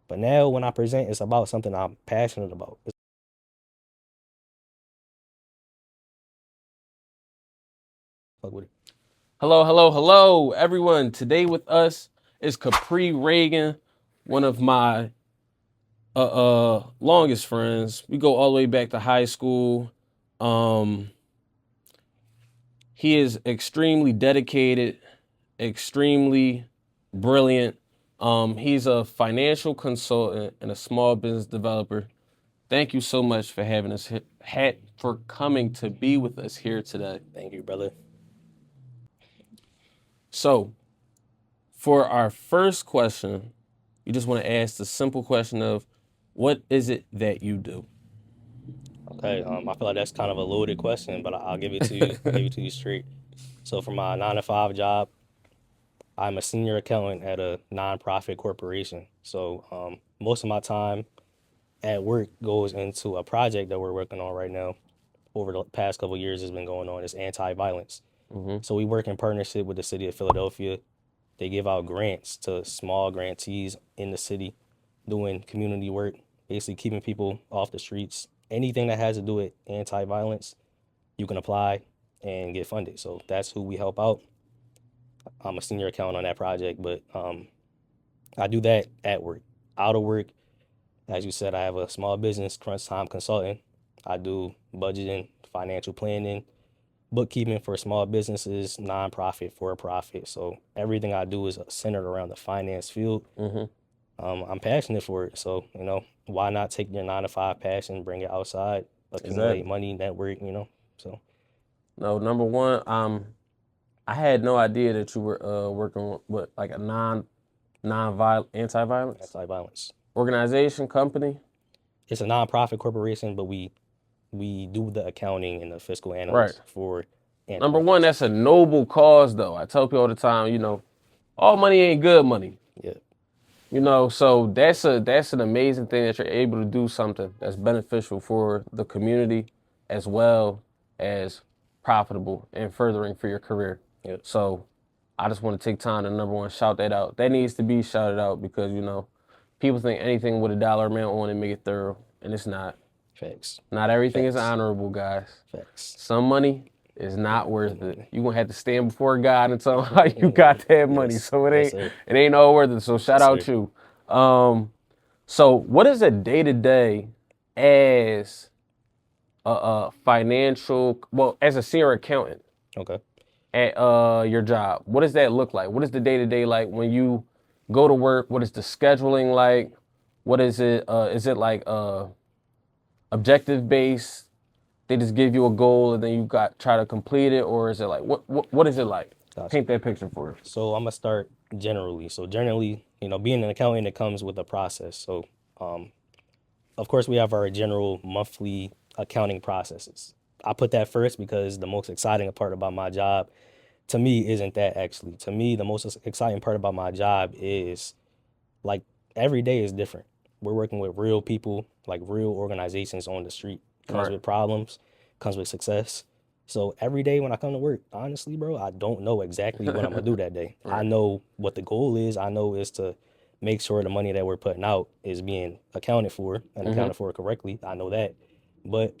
But now when I present, it's about something I'm passionate about. Fuck with it. Hello, hello, hello, everyone. Today with us is Capri Reagan, one of my longest friends. We go all the way back to high school. Um, he is extremely dedicated, extremely brilliant. He's a financial consultant and a small business developer. Thank you so much for having us for coming to be with us here today. Thank you, brother. So, for our first question, you just want to ask the simple question of, what is it that you do? Okay, I feel like that's kind of a loaded question, but I'll give it to you. I'll give it to you straight. So for my 9 to 5 job, I'm a senior accountant at a nonprofit corporation. So most of my time at work goes into a project that we're working on right now. Over the past couple of years, has been going on. It's anti-violence. So we work in partnership with the city of Philadelphia. They give out grants to small grantees in the city doing community work, basically keeping people off the streets. Anything that has to do with anti-violence, you can apply and get funded. So that's who we help out. I'm a senior accountant on that project, but I do that at work. Out of work, as you said, I have a small business, crunch time consulting. I do budgeting, financial planning, bookkeeping for small businesses, nonprofit, for profit. So everything I do is centered around the finance field. I'm passionate for it. So, why not take your 9 to 5 passion, bring it outside, accumulate Exactly. money, network. So, No, number one, I had no idea that you were working with like a non-violent anti-violence anti-violence. organization company. It's a nonprofit corporation, but we do the accounting and the fiscal Right. analyst for Number one, anti-violence. that's a noble cause, though. I tell people all the time, all money ain't good money. Yeah. So that's an amazing thing that you're able to do something that's beneficial for the community as well as profitable and furthering for your career. Yeah. So I just want to take time to, number one, shout that out. That needs to be shouted out because, people think anything with a dollar amount on it make it thorough, and it's not. Facts. Not everything is Facts. honorable, guys. Facts. Some money is not worth it. You're gonna have to stand before God and tell him how you got that money. Yes. So Yes, sir. it ain't all worth it. So shout Yes, out sir. you. So what is a day-to-day as a financial, well, as a senior accountant Okay. at your job? What does that look like? What is the day-to-day like when you go to work? What is the scheduling like? What is it? Is it like objective based? They just give you a goal and then you got try to complete it, or is it like what is it like? Gotcha. Paint that picture for us. So I'm gonna start generally. So generally, being an accountant, it comes with a process. So, of course, we have our general monthly accounting processes. I put that first because the most exciting part about my job, to me, isn't that actually. To me, the most exciting part about my job is like every day is different. We're working with real people, like real organizations on the street. Comes Right. with problems, comes with success. So every day when I come to work, honestly, bro, I don't know exactly what I'm gonna do that day. I Right. know what the goal is. I know is to make sure the money that we're putting out is being accounted for and accounted for correctly. I know that, but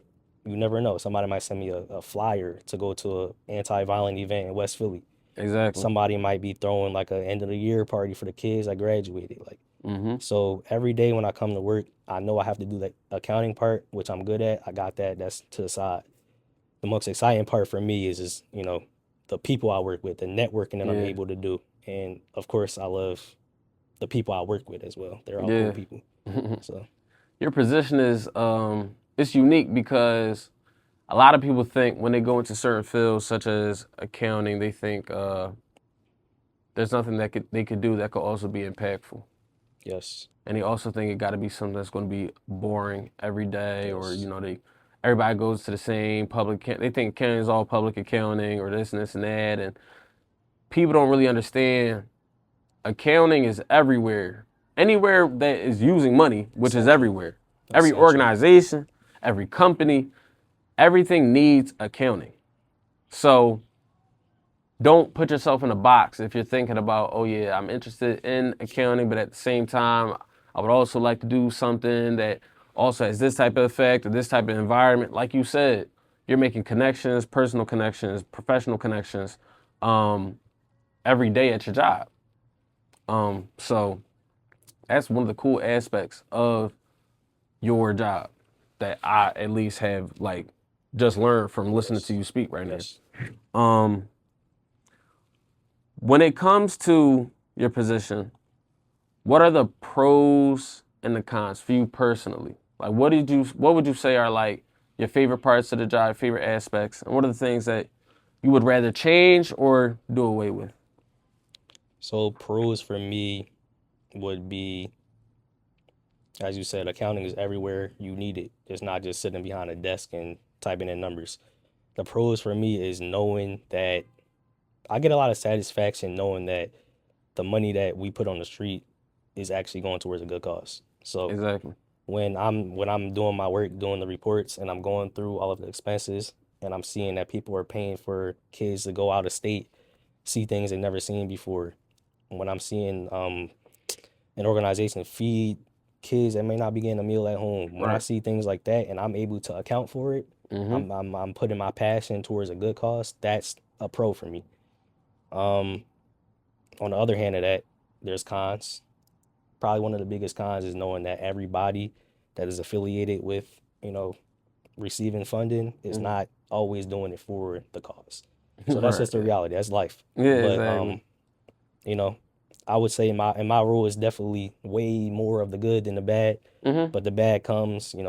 you never know. Somebody might send me a flyer to go to a anti-violent event in West Philly. Exactly. Somebody might be throwing like a end of the year party for the kids that graduated. Like, so every day when I come to work, I know I have to do that accounting part, which I'm good at. I got that. That's to the side. The most exciting part for me is the people I work with, the networking that I'm Yeah. able to do, and of course I love the people I work with as well. They're all Yeah. cool people. So Your position is it's unique because a lot of people think when they go into certain fields such as accounting, they think there's nothing that they could do that could also be impactful. yes, And they also think it got to be something that's going to be boring every day, or yes, everybody goes to the same public. They think accounting is all public accounting, or this and this and that, and people don't really understand. Accounting is everywhere, anywhere that is using money, which is essential, everywhere. Every essential. organization, every company, everything needs accounting. So don't put yourself in a box if you're thinking about, oh yeah, I'm interested in accounting, but at the same time, I would also like to do something that also has this type of effect or this type of environment. Like you said, you're making connections, personal connections, professional connections, every day at your job. So that's one of the cool aspects of your job that I at least have like just learned from listening to Yes. you speak right now. Yes. When it comes to your position, what are the pros and the cons for you personally? Like what would you say are like your favorite parts of the job, favorite aspects, and what are the things that you would rather change or do away with? So pros for me would be, as you said, accounting is everywhere you need it. It's not just sitting behind a desk and typing in numbers. The pros for me is knowing that I get a lot of satisfaction knowing that the money that we put on the street is actually going towards a good cause. So Exactly. when I'm doing my work, doing the reports, and I'm going through all of the expenses, and I'm seeing that people are paying for kids to go out of state, see things they've never seen before. When I'm seeing an organization feed kids that may not be getting a meal at home, when I Right. see things like that and I'm able to account for it, Mm-hmm. I'm putting my passion towards a good cause. That's a pro for me. Um, on the other hand of that, there's cons. Probably one of the biggest cons is knowing that everybody that is affiliated with, you know, receiving funding is Mm-hmm. not always doing it for the cause. So that's Right. just the reality. That's life. Yeah, But exactly. you know, I would say in my role is definitely way more of the good than the bad. Mm-hmm. But the bad comes, we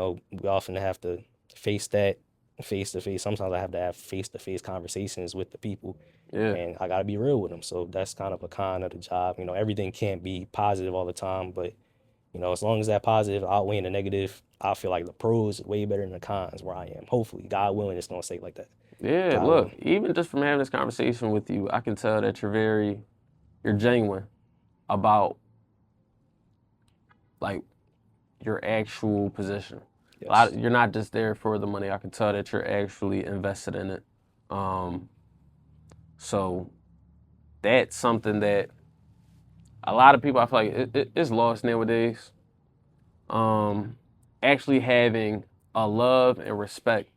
often have to face that face to face. Sometimes I have to have face to face conversations with the people, Yeah. and I got to be real with them. So that's kind of a con of the job. Everything can't be positive all the time, but as long as that positive outweighing the negative, I feel like the pros are way better than the cons where I am. Hopefully, God willing, it's gonna stay like that. Yeah, God look, willing. even just from having this conversation with you, I can tell that you're genuine about like your actual position. Yes. You're not just there for the money. I can tell that you're actually invested in it. Um, so that's something that a lot of people I feel like it's lost nowadays. Um, actually having a love and respect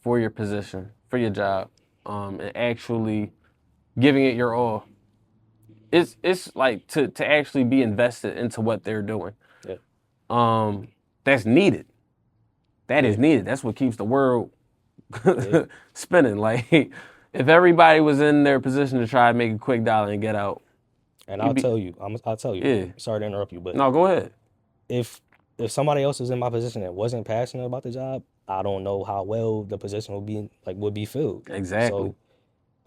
for your position, for your job, and actually giving it your all. It's like to actually be invested into what they're doing. Yeah. That's needed. That Yeah. is needed. That's what keeps the world Yeah. spinning. Like if everybody was in their position to try to make a quick dollar and get out, And you'd I'll be tell you, I'll tell you. yeah. Sorry to interrupt you, but No, go ahead. if if somebody else is in my position that wasn't passionate about the job, I don't know how well the position would be filled. Exactly. So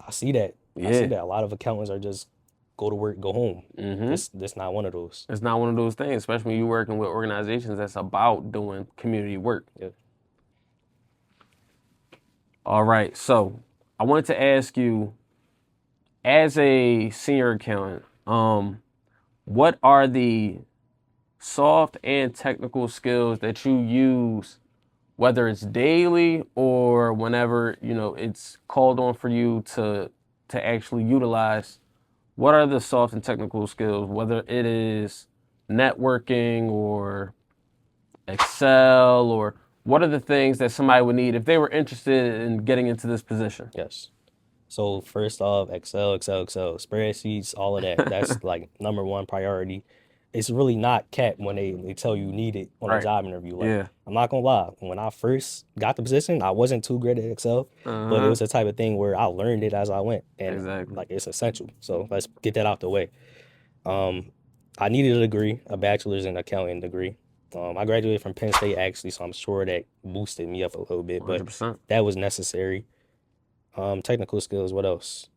I see that. I see Yeah. that a lot of accountants are just go to work, go home. Mm-hmm. This not one of those. It's not one of those things, especially when you're working with organizations that's about doing community work. Yeah. All right. So I wanted to ask you, as a senior accountant, what are the soft and technical skills that you use, whether it's daily or whenever it's called on for you to actually utilize? What are the soft and technical skills, whether it is networking or Excel, or what are the things that somebody would need if they were interested in getting into this position? Yes. So first off, Excel, spreadsheets, all of that. That's like number one priority. It's really not capped when they tell you need it on a Right. job interview. Like, Yeah. I'm not gonna lie, when I first got the position, I wasn't too great at Excel, but it Uh-huh. was the type of thing where I learned it as I went, and Exactly. like it's essential. So let's get that out the way. Um, I needed a degree, a bachelor's in accounting degree. I graduated from Penn State actually, so I'm sure that boosted me up a little bit, but 100%. that was necessary. Technical skills, what else?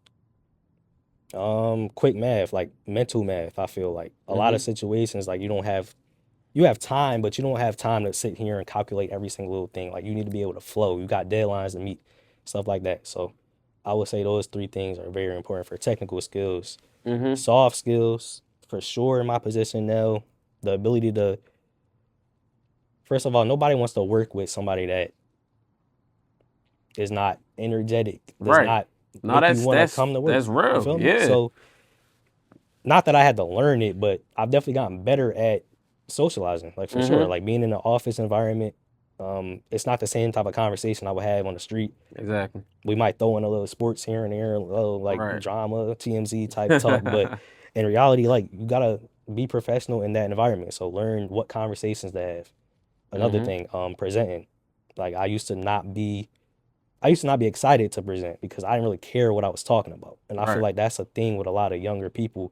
Quick math, like mental math. I feel like a lot Mm-hmm. of situations, like you have time, but you don't have time to sit here and calculate every single little thing. Like you need to be able to flow. You got deadlines to meet, stuff like that. So I would say those three things are very important for technical skills. Mm-hmm. Soft skills, for sure, in my position now, the ability to, first of all, nobody wants to work with somebody that is not energetic, does Right. not No, make you that's want to that's come to work. that's You real. feel me? Yeah. So not that I had to learn it, but I've definitely gotten better at socializing, like for sure. Mm-hmm. Like being in an office environment, it's not the same type of conversation I would have on the street. Exactly. We might throw in a little sports here and there, a little like Right. drama, TMZ type talk, but in reality, like you gotta be professional in that environment. So learn what conversations to have. Another Mm-hmm. thing, presenting. Like I used to not be excited to present because I didn't really care what I was talking about. And I feel Right. like that's a thing with a lot of younger people.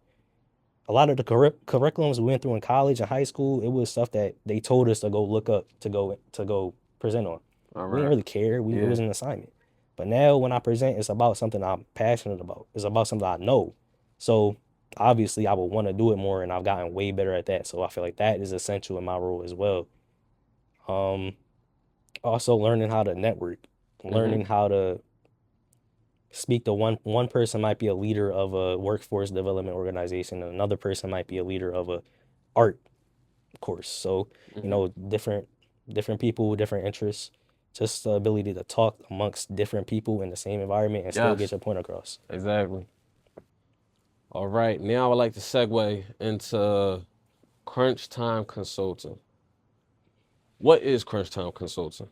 A lot of the curriculums we went through in college and high school, it was stuff that they told us to go look up to go present on. All We didn't right. really care. It Yeah. was an assignment. But now when I present, it's about something I'm passionate about. It's about something I know. So obviously I would want to do it more, and I've gotten way better at that. So I feel like that is essential in my role as well. Um, Also learning how to network, Mm-hmm. learning how to speak to one person might be a leader of a workforce development organization, and another person might be a leader of a art course. So, Mm-hmm. different people with different interests, just the ability to talk amongst different people in the same environment and still get Yes. your point across. Exactly. All right. Now I would like to segue into crunch time consulting. What is crunch time consulting?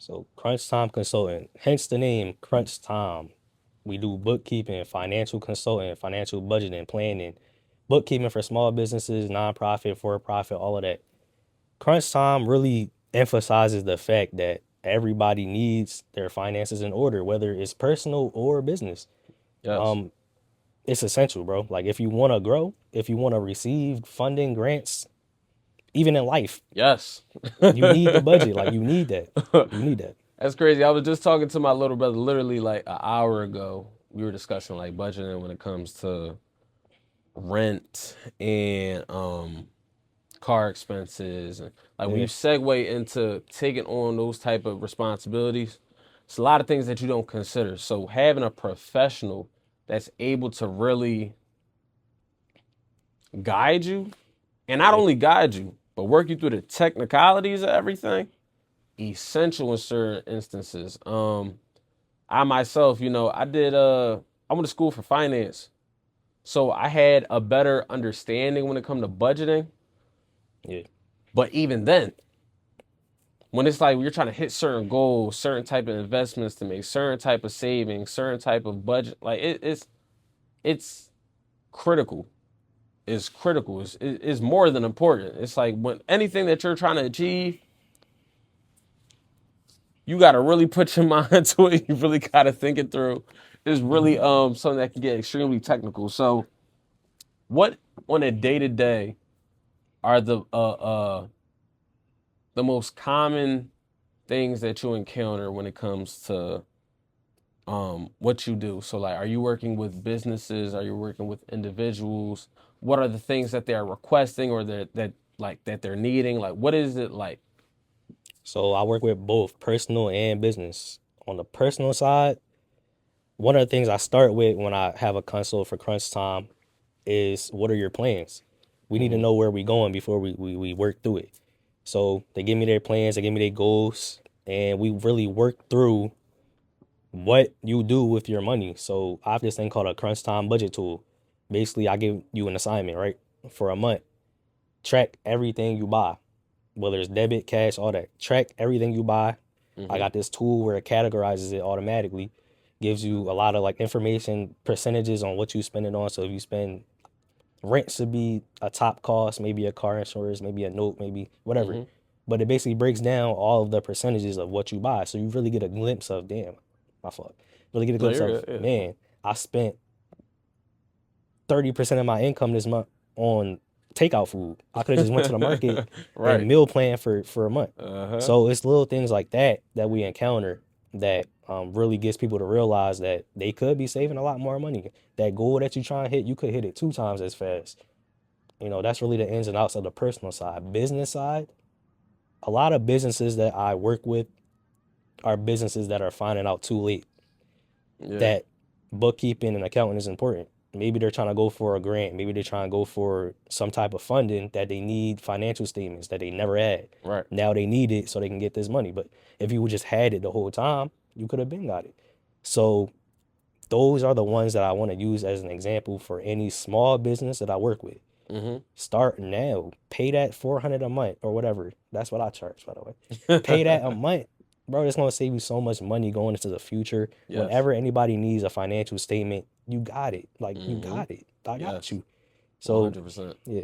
So, crunch time consultant, hence the name crunch time. We do bookkeeping, financial consulting, financial budgeting, planning, bookkeeping for small businesses, nonprofit, for profit, all of that. Crunch time really emphasizes the fact that everybody needs their finances in order, whether it's personal or business. Yes. Um, it's essential, bro. Like if you want to grow, if you want to receive funding, grants, even in life, Yes. you need the budget. Like you need that. You need that. That's crazy. I was just talking to my little brother literally like an hour ago. We were discussing like budgeting when it comes to rent and car expenses and like when you Yeah. segue into taking on those type of responsibilities, it's a lot of things that you don't consider. So having a professional that's able to really guide you and not Yeah. only guide you, but work you through the technicalities of everything, essential in certain instances. I myself, I went to school for finance. So I had a better understanding when it come to budgeting. Yeah. But even then, when it's like you're trying to hit certain goals, certain type of investments to make, certain type of savings, certain type of budget, like it's critical. It's critical. It's more than important. It's like when anything that you're trying to achieve, you got to really put your mind to it. You really got to think it through. It's really something that can get extremely technical. So, what on a day to day are the most common things that you encounter when it comes to what you do? So like are you working with businesses? Are you working with individuals? What are the things that they're requesting or that they're needing? Like what is it like? So I work with both personal and business. On the personal side, one of the things I start with when I have a consult for crunch time is what are your plans? We need to Mm-hmm. know where we're going before we work through it. So they give me their plans, they give me their goals, and we really work through what you do with your money. So I have this thing called a crunch time budget tool. Basically, I give you an assignment, right? For a month, track everything you buy, whether it's debit, cash, all that. Track everything you buy. I Mm-hmm. got this tool where it categorizes it automatically, gives you a lot of like information, percentages on what you spend it on. So if you spend rent should be a top cost, maybe a car insurance, maybe a note, maybe whatever. Mm-hmm. But it basically breaks down all of the percentages of what you buy. So you really get a glimpse of, damn, my fault. Really get a No, glimpse you're of, good. Yeah. man, I spent 30% of my income this month on takeout food. I could have just went to the market and Right. meal plan for a month. Uh-huh. So it's little things like that that we encounter that really gets people to realize that they could be saving a lot more money. That goal that you try and hit, you could hit it 2 times as fast. That's really the ins and outs of the personal side. Business side, a lot of businesses that I work with are businesses that are finding out too late Yeah. that bookkeeping and accounting is important. Maybe they're trying to go for a grant. Maybe they're trying to go for some type of funding that they need financial statements that they never had. Right. Now they need it so they can get this money. But if you just had it the whole time, you could have been got it. So those are the ones that I want to use as an example for any small business that I work with. Mm-hmm. Start now. Pay that 400 a month or whatever. That's what I charge, by the way. Pay that a month. Bro, it's gonna save you so much money going into the future. Yes. Whenever anybody needs a financial statement, you got it. Like you Mm-hmm. got it. I got Yes. you. So 100%. yeah.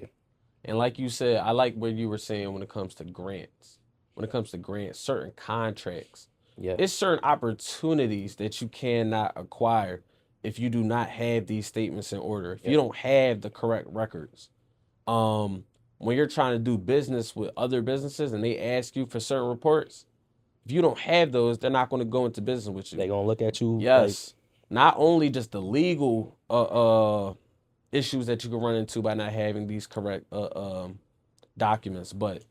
And like you said, I like what you were saying when it comes to grants. When it comes to grants, certain contracts, Yeah. it's certain opportunities that you cannot acquire if you do not have these statements in order. If you Yep. don't have the correct records. When you're trying to do business with other businesses and they ask you for certain reports, if you don't have those, they're not going to go into business with you. They gonna look at you like Yes. Not only just the legal issues that you can run into by not having these correct documents, but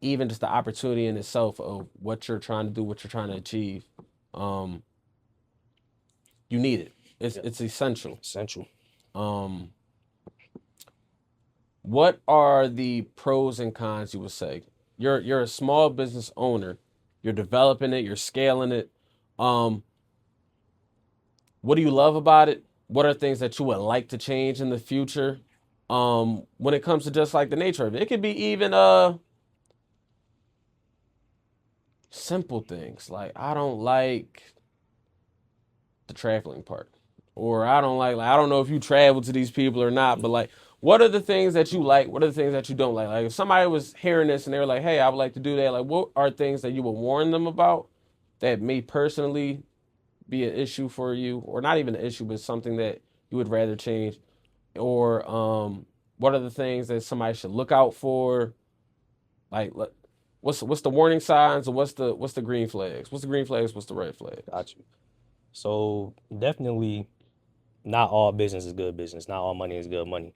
even just the opportunity in itself of what you're trying to do, what you're trying to achieve. Um, you need it. It's essential. essential. Um, what are the pros and cons you would say? You're a small business owner. You're developing it. You're scaling it. Um, what do you love about it? What are things that you would like to change in the future? When it comes to just like the nature of it, it could be even simple things like I don't like the traveling part, or I don't know if you travel to these people or not, but like what are the things that you like? What are the things that you don't like? Like if somebody was hearing this and they were like, "Hey, I would like to do that," like what are things that you would warn them about that may personally be an issue for you, or not even an issue, but something that you would rather change, or what are the things that somebody should look out for? Like, what's the warning signs, or what's the green flags? What's the green flags? What's the red flags? Got you. So definitely not all business is good business. Not all money is good money.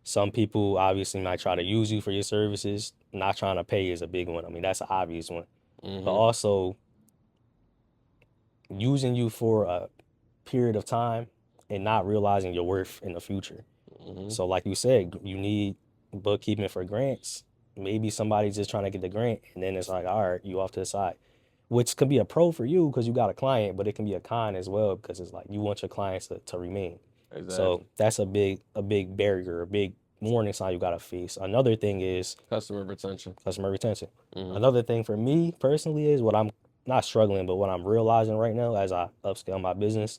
Some people obviously might try to use you for your services. Not trying to pay is a big one. I mean, that's an obvious one. But Mm-hmm. also using you for a period of time and not realizing your worth in the future. Mm-hmm. So like you said, you need bookkeeping for grants. Maybe somebody's just trying to get the grant and then it's like, all right, you off to the side. Which could be a pro for you because you got a client, but it can be a con as well because it's like you want your clients to remain. So Exactly. that's a big barrier, a big warning sign you gotta face. Another thing is Customer retention. customer retention. Mm-hmm. Another thing for me personally is what I'm not struggling, but what I'm realizing right now as I upscale my business,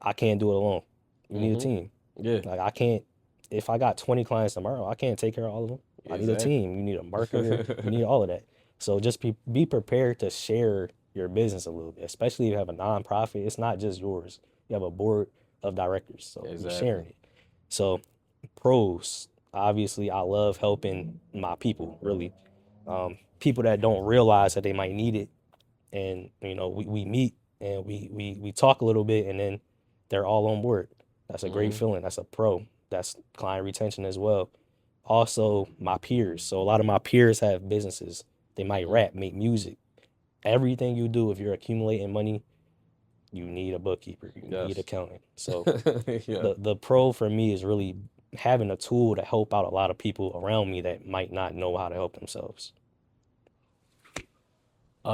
I can't do it alone. You need a Mm-hmm. team. Yeah. Like I can't, if I got 20 clients tomorrow, I can't take care of all of them. I need a Exactly. team. You need a marketer. You need all of that. So just be prepared to share your business a little bit, especially if you have a nonprofit. It's not just yours. You have a board of directors, so you Exactly. sharing it. So pros, obviously, I love helping my people. Really, people that don't realize that they might need it, and we meet and we talk a little bit, and then they're all on board. That's a great Mm-hmm. feeling. That's a pro. That's client retention as well. Also, my peers. So a lot of my peers have businesses. They might Mm-hmm. rap, make music. Everything you do, if you're accumulating money, you need a bookkeeper. You need Yes. accounting. So Yeah. the pro for me is really having a tool to help out a lot of people around me that might not know how to help themselves.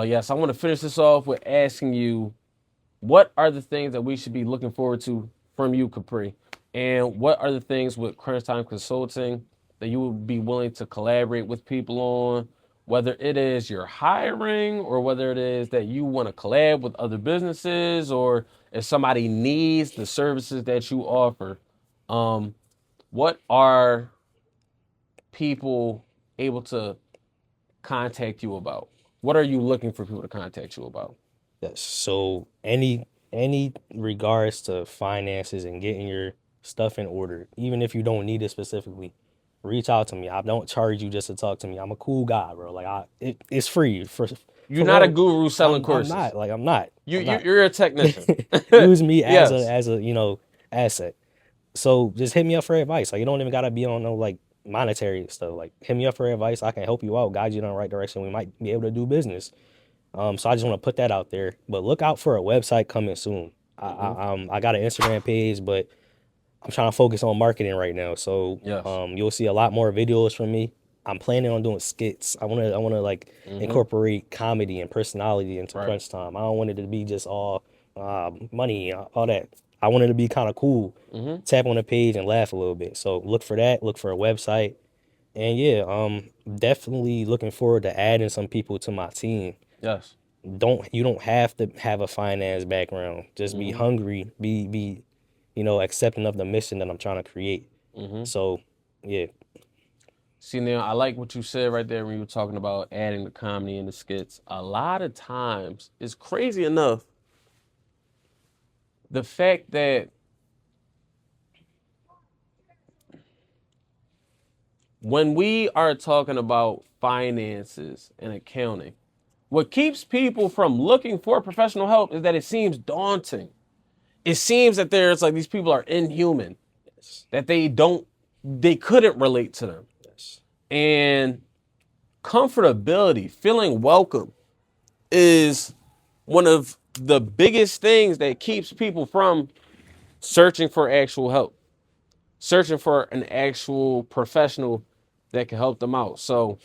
Yes, I want to finish this off with asking you, what are the things that we should be looking forward to from you, Capri? And what are the things with Crunch Time Consulting that you would be willing to collaborate with people on? Whether it is you're hiring, or whether it is that you want to collab with other businesses, or if somebody needs the services that you offer, um, what are people able to contact you about? What are you looking for people to contact you about? Yes. So any regards to finances and getting your stuff in order, even if you don't need it specifically, reach out to me. I don't charge you just to talk to me. I'm a cool guy, bro. Like it's free You're for not a real. guru selling I'm courses. not like I'm not. You, I'm you not. you're a technician. Use me as a Yes. asset. So just hit me up for advice. Like you don't even gotta be on no like monetary stuff. Like hit me up for advice. I can help you out, guide you in the right direction. We might be able to do business. So I just want to put that out there. But look out for a website coming soon. Hmm. I got an Instagram page, but I'm trying to focus on marketing right now. So Yes. you'll see a lot more videos from me. I'm planning on doing skits. I wanna like Hmm. incorporate comedy and personality into Right. Crunch Time. I don't want it to be just all money, all that. I want it to be kind of cool. Mm-hmm. Tap on the page and laugh a little bit. So look for that. Look for a website. And yeah, definitely looking forward to adding some people to my team. Yes. You don't have to have a finance background. Just be Mm-hmm. hungry. Be accepting of the mission that I'm trying to create. Mm-hmm. So yeah, See, now I like what you said right there when you were talking about adding the comedy and the skits. A lot of times, it's crazy enough, the fact that when we are talking about finances and accounting, what keeps people from looking for professional help is that it seems daunting. It seems that there's like these people are inhuman, yes, that they couldn't relate to them. yes, And comfortability, feeling welcome is one of the biggest things that keeps people from searching for actual help, searching for an actual professional that can help them out. So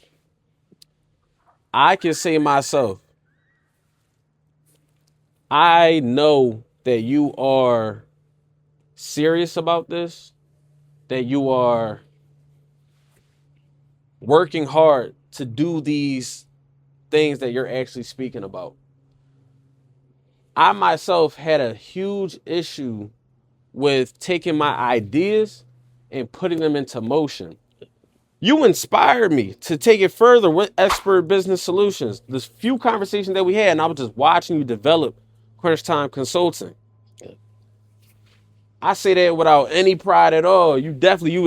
I can say myself, I know that you are serious about this, that you are working hard to do these things that you're actually speaking about. I myself had a huge issue with taking my ideas and putting them into motion. You inspired me to take it further with Expert Business Solutions. This few conversations that we had, and I was just watching you develop Crunch Time Consulting. I say that without any pride at all. You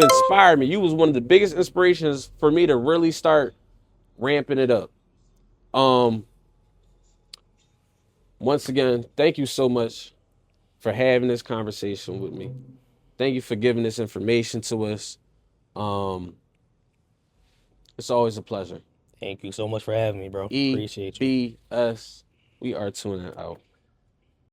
inspired me. You was one of the biggest inspirations for me to really start ramping it up. Once again, thank you so much for having this conversation with me. Thank you for giving this information to us. It's always a pleasure. Thank you so much for having me, bro. Appreciate you. EBS. We are tuning out.